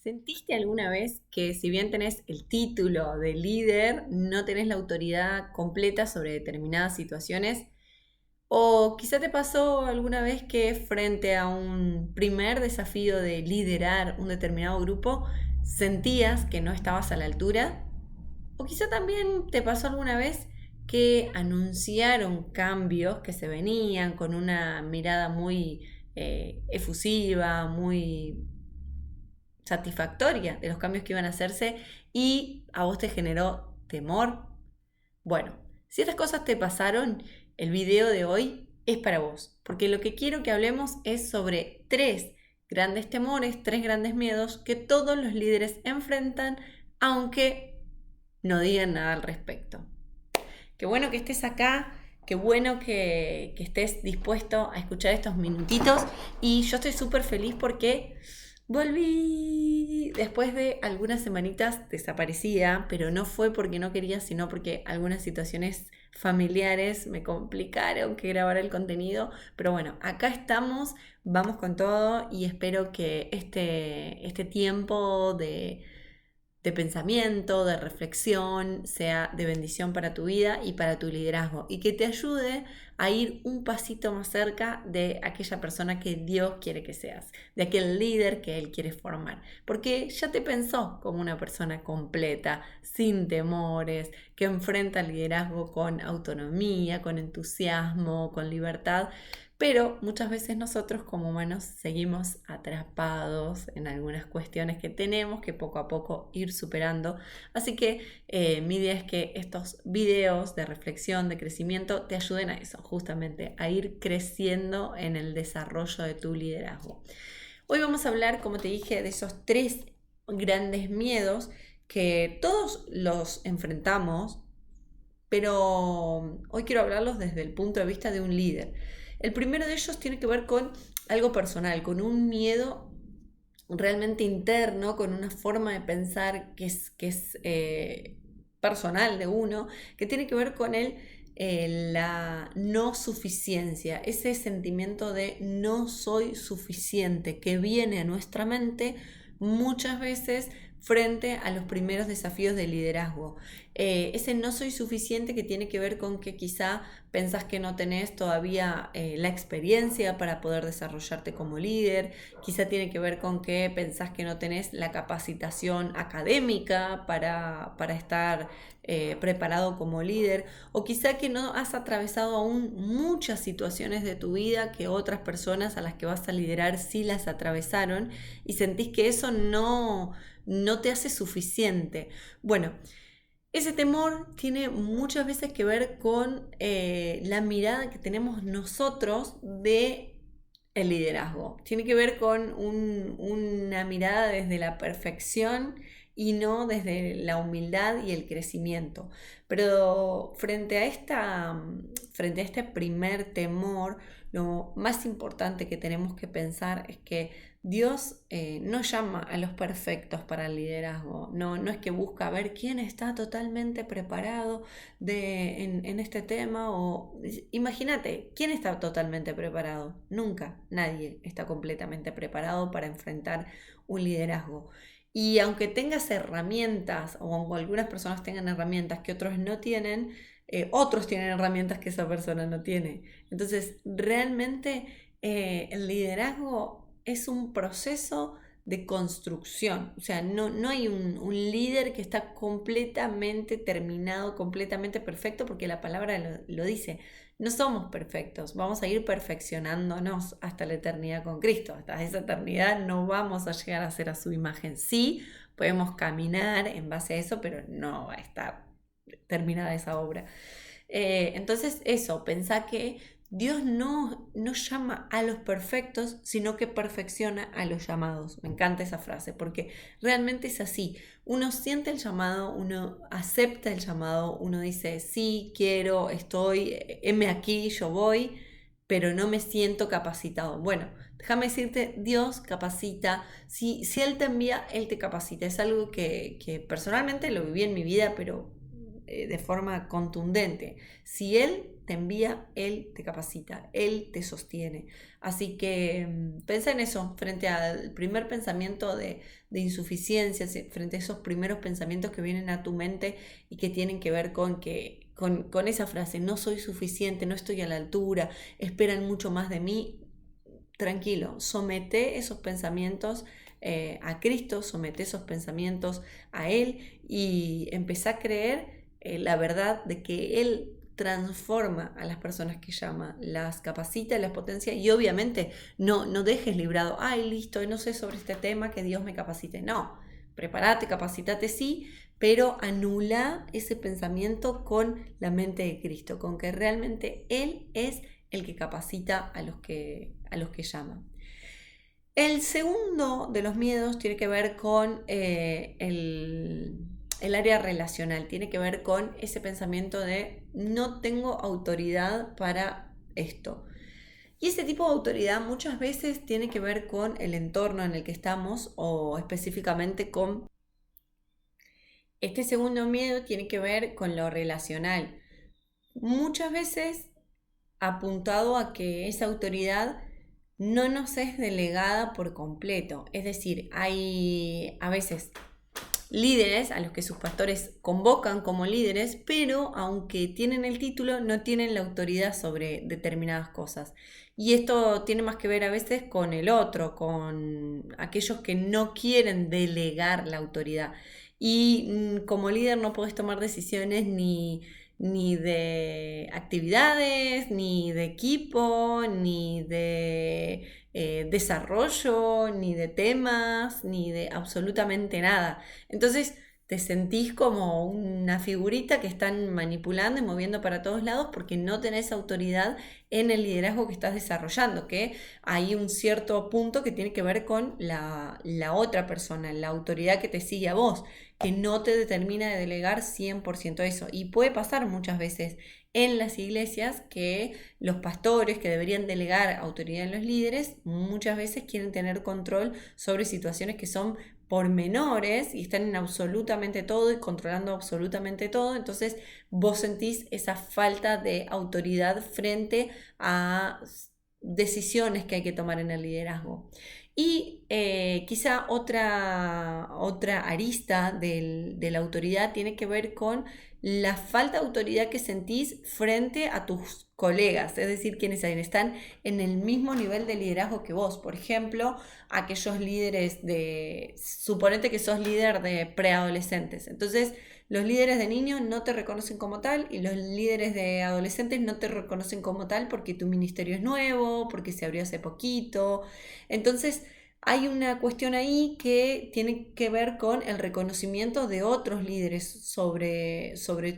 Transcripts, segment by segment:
¿Sentiste alguna vez que si bien tenés el título de líder, no tenés la autoridad completa sobre determinadas situaciones? ¿O quizá te pasó alguna vez que frente a un primer desafío de liderar un determinado grupo, sentías que no estabas a la altura? ¿O quizá también te pasó alguna vez que anunciaron cambios que se venían con una mirada muy efusiva, muy satisfactoria de los cambios que iban a hacerse y a vos te generó temor? Bueno, si estas cosas te pasaron, el video de hoy es para vos, porque lo que quiero que hablemos es sobre tres grandes temores, tres grandes miedos que todos los líderes enfrentan, aunque no digan nada al respecto. Qué bueno que estés acá, qué bueno que estés dispuesto a escuchar estos minutitos y yo estoy súper feliz porque volví después de algunas semanitas desaparecida, pero no fue porque no quería, sino porque algunas situaciones familiares me complicaron que grabar el contenido. Pero bueno, acá estamos, vamos con todo y espero que este tiempo de pensamiento, de reflexión, sea de bendición para tu vida y para tu liderazgo y que te ayude a ir un pasito más cerca de aquella persona que Dios quiere que seas, de aquel líder que Él quiere formar, porque ya te pensó como una persona completa, sin temores, que enfrenta el liderazgo con autonomía, con entusiasmo, con libertad. Pero muchas veces nosotros como humanos seguimos atrapados en algunas cuestiones que tenemos que poco a poco ir superando. Así que mi idea es que estos videos de reflexión, de crecimiento, te ayuden a eso, justamente a ir creciendo en el desarrollo de tu liderazgo. Hoy vamos a hablar, como te dije, de esos tres grandes miedos que todos los enfrentamos, pero hoy quiero hablarlos desde el punto de vista de un líder. El primero de ellos tiene que ver con algo personal, con un miedo realmente interno, con una forma de pensar que es personal de uno, que tiene que ver con la no suficiencia, ese sentimiento de no soy suficiente que viene a nuestra mente muchas veces frente a los primeros desafíos de liderazgo. Ese no soy suficiente que tiene que ver con que quizá pensás que no tenés todavía la experiencia para poder desarrollarte como líder, quizá tiene que ver con que pensás que no tenés la capacitación académica para estar preparado como líder, o quizá que no has atravesado aún muchas situaciones de tu vida que otras personas a las que vas a liderar sí las atravesaron y sentís que eso no te hace suficiente. Bueno, ese temor tiene muchas veces que ver con la mirada que tenemos nosotros de el liderazgo. Tiene que ver con una mirada desde la perfección y no desde la humildad y el crecimiento. Pero frente a este primer temor, lo más importante que tenemos que pensar es que Dios no llama a los perfectos para el liderazgo, no es que busca ver quién está totalmente preparado en este tema. O imagínate, ¿quién está totalmente preparado? Nunca, nadie está completamente preparado para enfrentar un liderazgo. Y aunque tengas herramientas, o aunque algunas personas tengan herramientas que otros no tienen, otros tienen herramientas que esa persona no tiene. Entonces, realmente el liderazgo es un proceso de construcción. O sea, no hay un líder que está completamente terminado, completamente perfecto, porque la palabra lo dice. No somos perfectos, vamos a ir perfeccionándonos hasta la eternidad con Cristo. Hasta esa eternidad no vamos a llegar a ser a su imagen. Sí, podemos caminar en base a eso, pero no va a estar terminada esa obra. Entonces eso, pensá que Dios no llama a los perfectos, sino que perfecciona a los llamados. Me encanta esa frase, porque realmente es así. Uno siente el llamado, uno acepta el llamado, uno dice, sí, quiero, estoy, heme aquí, yo voy, pero no me siento capacitado. Bueno, déjame decirte, Dios capacita. Si Él te envía, Él te capacita. Es algo que personalmente lo viví en mi vida, pero de forma contundente. Si Él te envía, Él te capacita, Él te sostiene. Así que pensá en eso, frente al primer pensamiento de insuficiencia, frente a esos primeros pensamientos que vienen a tu mente y que tienen que ver con esa frase, no soy suficiente, no estoy a la altura, esperan mucho más de mí. Tranquilo, somete esos pensamientos a Cristo, somete esos pensamientos a Él y empezá a creer la verdad de que Él transforma a las personas que llama, las capacita, las potencia y obviamente no dejes librado, ay listo, no sé sobre este tema, que Dios me capacite. No, prepárate, capacitate sí, pero anula ese pensamiento con la mente de Cristo, con que realmente Él es el que capacita a los que llama. El segundo de los miedos tiene que ver con el área relacional, tiene que ver con ese pensamiento de no tengo autoridad para esto. Y ese tipo de autoridad muchas veces tiene que ver con el entorno en el que estamos o específicamente con... Este segundo miedo tiene que ver con lo relacional. Muchas veces apuntado a que esa autoridad no nos es delegada por completo. Es decir, hay a veces líderes a los que sus pastores convocan como líderes, pero aunque tienen el título, no tienen la autoridad sobre determinadas cosas. Y esto tiene más que ver a veces con el otro, con aquellos que no quieren delegar la autoridad. Y como líder no podés tomar decisiones ni de actividades, ni de equipo, ni de desarrollo, ni de temas, ni de absolutamente nada. Entonces te sentís como una figurita que están manipulando y moviendo para todos lados porque no tenés autoridad en el liderazgo que estás desarrollando, que hay un cierto punto que tiene que ver con la otra persona, la autoridad que te sigue a vos, que no te determina de delegar 100% eso. Y puede pasar muchas veces en las iglesias que los pastores que deberían delegar autoridad en los líderes muchas veces quieren tener control sobre situaciones que son pormenores y están en absolutamente todo y controlando absolutamente todo. Entonces vos sentís esa falta de autoridad frente a decisiones que hay que tomar en el liderazgo. Y quizá otra arista de la autoridad tiene que ver con la falta de autoridad que sentís frente a tus colegas, es decir, quienes están en el mismo nivel de liderazgo que vos. Por ejemplo, aquellos líderes suponete que sos líder de preadolescentes. Entonces, los líderes de niños no te reconocen como tal y los líderes de adolescentes no te reconocen como tal porque tu ministerio es nuevo, porque se abrió hace poquito. Entonces, hay una cuestión ahí que tiene que ver con el reconocimiento de otros líderes sobre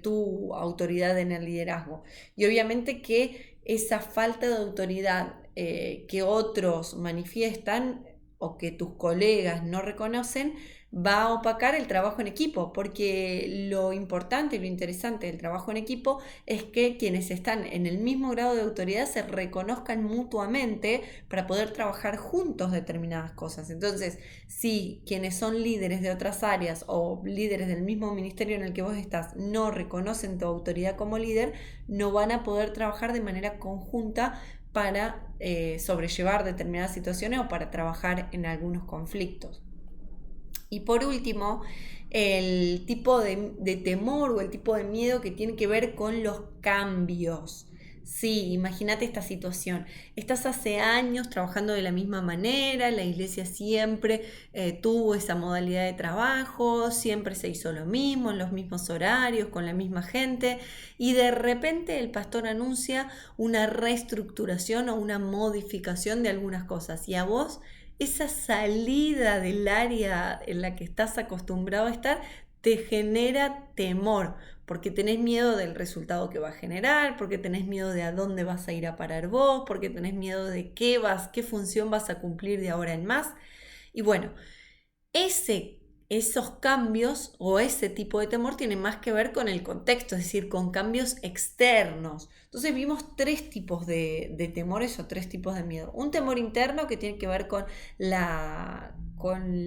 tu autoridad en el liderazgo. Y obviamente que esa falta de autoridad que otros manifiestan o que tus colegas no reconocen, va a opacar el trabajo en equipo, porque lo importante y lo interesante del trabajo en equipo es que quienes están en el mismo grado de autoridad se reconozcan mutuamente para poder trabajar juntos determinadas cosas. Entonces, si quienes son líderes de otras áreas o líderes del mismo ministerio en el que vos estás no reconocen tu autoridad como líder, no van a poder trabajar de manera conjunta para sobrellevar determinadas situaciones o para trabajar en algunos conflictos. Y por último, el tipo de temor o el tipo de miedo que tiene que ver con los cambios. Sí, imagínate esta situación. Estás hace años trabajando de la misma manera, la iglesia siempre tuvo esa modalidad de trabajo, siempre se hizo lo mismo, en los mismos horarios, con la misma gente, y de repente el pastor anuncia una reestructuración o una modificación de algunas cosas. Y a vos esa salida del área en la que estás acostumbrado a estar te genera temor, porque tenés miedo del resultado que va a generar, porque tenés miedo de a dónde vas a ir a parar vos, porque tenés miedo de qué función vas a cumplir de ahora en más. Y bueno, esos cambios o ese tipo de temor tiene más que ver con el contexto, es decir, con cambios externos. Entonces vimos tres tipos de temores o tres tipos de miedo. Un temor interno que tiene que ver con la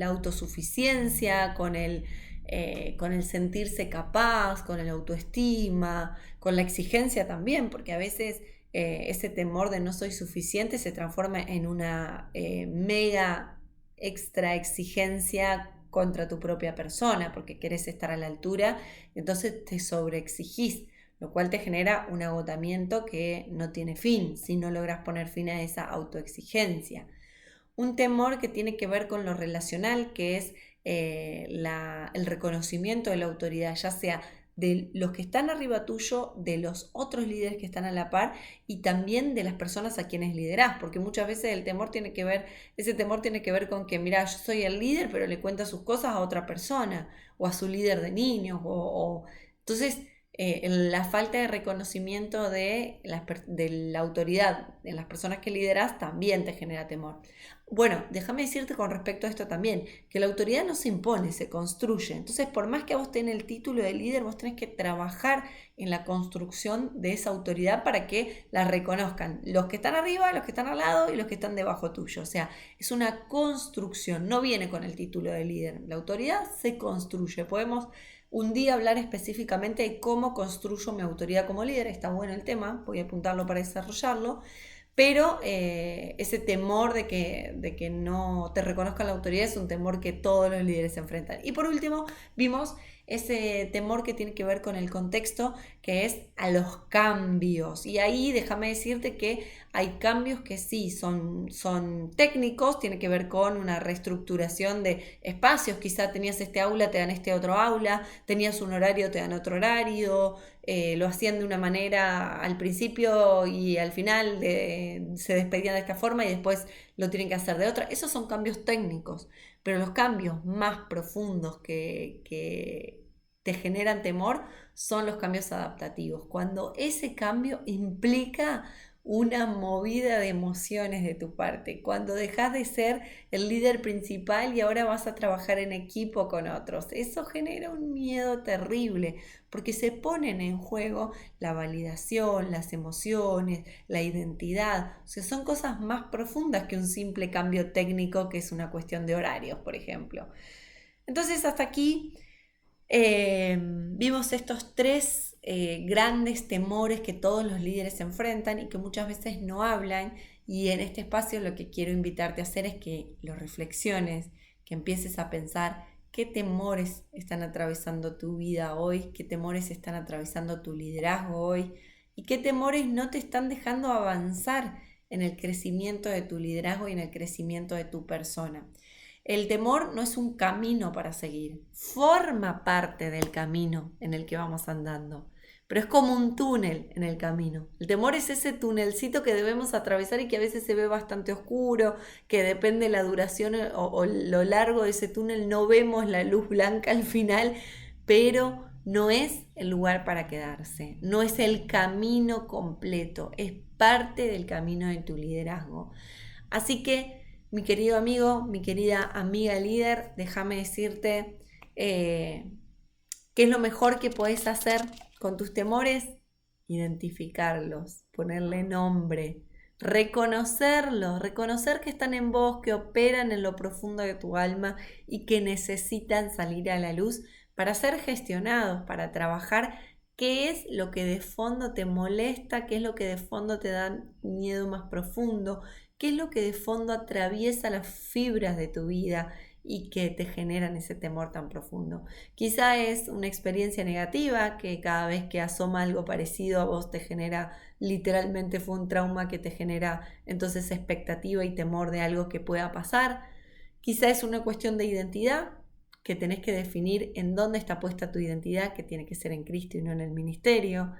autosuficiencia, con el con el sentirse capaz, con el autoestima, con la exigencia también, porque a veces ese temor de no soy suficiente se transforma en una mega extra exigencia contra tu propia persona, porque querés estar a la altura, entonces te sobreexigís, lo cual te genera un agotamiento que no tiene fin si no logras poner fin a esa autoexigencia. Un temor que tiene que ver con lo relacional, que es el reconocimiento de la autoridad, ya sea de los que están arriba tuyo, de los otros líderes que están a la par y también de las personas a quienes liderás, porque muchas veces ese temor tiene que ver con que, mira, yo soy el líder, pero le cuenta sus cosas a otra persona o a su líder de niños, entonces la falta de reconocimiento de la autoridad de las personas que lideras también te genera temor. Bueno, déjame decirte con respecto a esto también, que la autoridad no se impone, se construye. Entonces, por más que a vos tenés el título de líder, vos tenés que trabajar en la construcción de esa autoridad para que la reconozcan los que están arriba, los que están al lado y los que están debajo tuyo. O sea, es una construcción, no viene con el título de líder. La autoridad se construye. Podemos un día hablar específicamente de cómo construyo mi autoridad como líder. Está bueno el tema, voy a apuntarlo para desarrollarlo. Pero ese temor de que no te reconozcan la autoridad es un temor que todos los líderes se enfrentan. Y por último, vimos ese temor que tiene que ver con el contexto, que es a los cambios. Y ahí déjame decirte que hay cambios que sí son técnicos, tiene que ver con una reestructuración de espacios. Quizá tenías este aula, te dan este otro aula, tenías un horario, te dan otro horario. Lo hacían de una manera al principio y al final se despedían de esta forma y después lo tienen que hacer de otra. Esos son cambios técnicos, pero los cambios más profundos que te generan temor son los cambios adaptativos. Cuando ese cambio implica una movida de emociones de tu parte, cuando dejas de ser el líder principal y ahora vas a trabajar en equipo con otros, eso genera un miedo terrible porque se ponen en juego la validación, las emociones, la identidad. O sea, son cosas más profundas que un simple cambio técnico que es una cuestión de horarios, por ejemplo. Entonces, hasta aquí vimos estos tres grandes temores que todos los líderes se enfrentan y que muchas veces no hablan, y en este espacio lo que quiero invitarte a hacer es que lo reflexiones, que empieces a pensar qué temores están atravesando tu vida hoy, qué temores están atravesando tu liderazgo hoy y qué temores no te están dejando avanzar en el crecimiento de tu liderazgo y en el crecimiento de tu persona. El temor no es un camino para seguir, forma parte del camino en el que vamos andando, pero es como un túnel en el camino. El temor es ese tunelcito que debemos atravesar y que a veces se ve bastante oscuro, que depende de la duración o lo largo de ese túnel, no vemos la luz blanca al final, pero no es el lugar para quedarse, no es el camino completo, es parte del camino de tu liderazgo. Así que, mi querido amigo, mi querida amiga líder, déjame decirte qué es lo mejor que podés hacer con tus temores: identificarlos, ponerle nombre, reconocerlos, reconocer que están en vos, que operan en lo profundo de tu alma y que necesitan salir a la luz para ser gestionados, para trabajar qué es lo que de fondo te molesta, qué es lo que de fondo te da miedo más profundo, qué es lo que de fondo atraviesa las fibras de tu vida y que te generan ese temor tan profundo. Quizá es una experiencia negativa que cada vez que asoma algo parecido a vos te genera, literalmente fue un trauma que te genera entonces expectativa y temor de algo que pueda pasar. Quizá es una cuestión de identidad, que tenés que definir en dónde está puesta tu identidad, que tiene que ser en Cristo y no en el ministerio.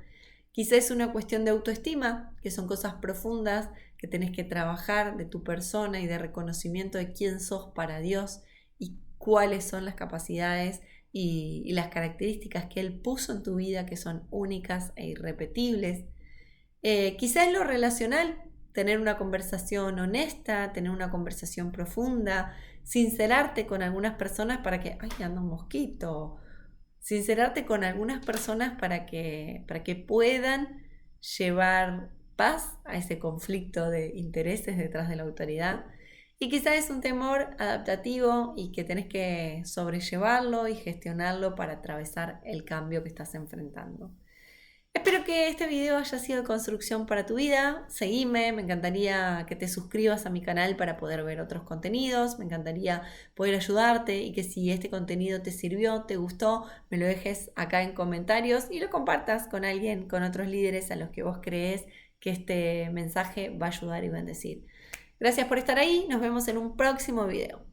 Quizá es una cuestión de autoestima, que son cosas profundas que tenés que trabajar de tu persona y de reconocimiento de quién sos para Dios y cuáles son las capacidades y las características que Él puso en tu vida, que son únicas e irrepetibles. Quizá es lo relacional, tener una conversación honesta, tener una conversación profunda, sincerarte con algunas personas para que, ay, anda un mosquito, sincerarte con algunas personas para que puedan llevar paz a ese conflicto de intereses detrás de la autoridad. Y quizás es un temor adaptativo y que tenés que sobrellevarlo y gestionarlo para atravesar el cambio que estás enfrentando. Espero que este video haya sido de construcción para tu vida. Seguime, me encantaría que te suscribas a mi canal para poder ver otros contenidos. Me encantaría poder ayudarte y que si este contenido te sirvió, te gustó, me lo dejes acá en comentarios y lo compartas con alguien, con otros líderes a los que vos crees que este mensaje va a ayudar y bendecir. Gracias por estar ahí. Nos vemos en un próximo video.